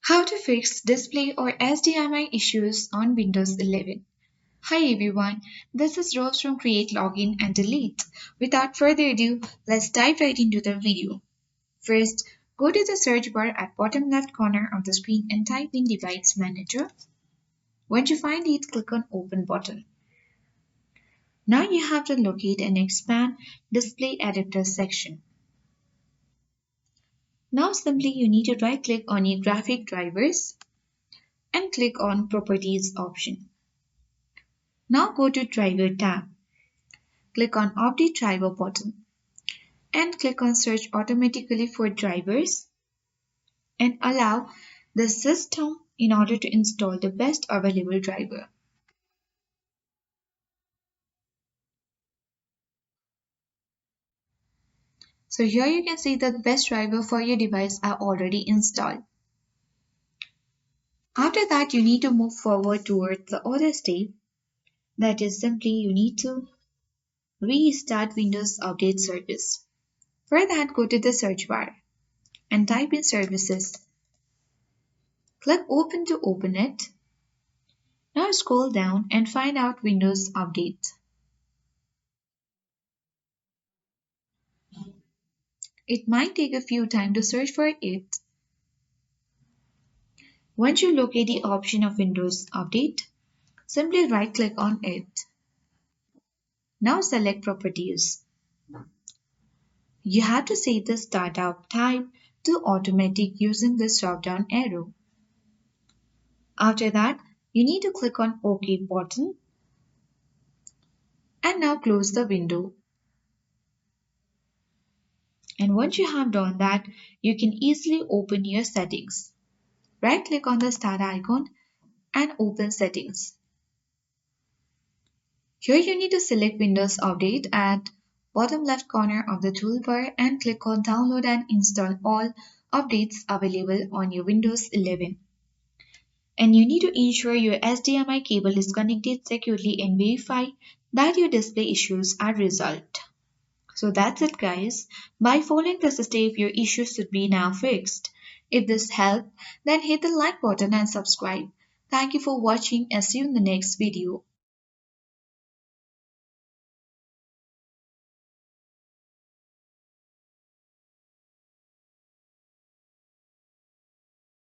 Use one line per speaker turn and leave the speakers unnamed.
How to fix display or HDMI issues on Windows 11. Hi everyone, this is Rose from Create Login and Delete. Without further ado, let's dive right into the video. First, go to the search bar at bottom left corner of the screen and type in Device Manager. Once you find it, click on Open button. Now you have to locate and expand Display Adapter section. Now simply you need to right click on your graphic drivers and click on Properties option. Now go to Driver tab. Click on Update Driver button and click on Search automatically for drivers and allow the system in order to install the best available driver. So here you can see that the best driver for your device are already installed. After that, you need to move forward towards the other step. That is simply you need to restart Windows Update Service. For that, go to the search bar and type in Services. Click Open to open it. Now scroll down and find out Windows Update. It might take a few time to search for it. Once you locate the option of Windows Update, simply right click on it. Now select Properties. You have to set the startup type to automatic using this drop down arrow. After that, you need to click on OK button and now close the window. And once you have done that, you can easily open your settings. Right click on the start icon and open settings. Here you need to select Windows Update at bottom left corner of the toolbar and click on download and install all updates available on your Windows 11. And you need to ensure your HDMI cable is connected securely and verify that your display issues are resolved. So that's it guys. By following this step, your issues should be now fixed. If this helped, then hit the like button and subscribe. Thank you for watching and see you in the next video.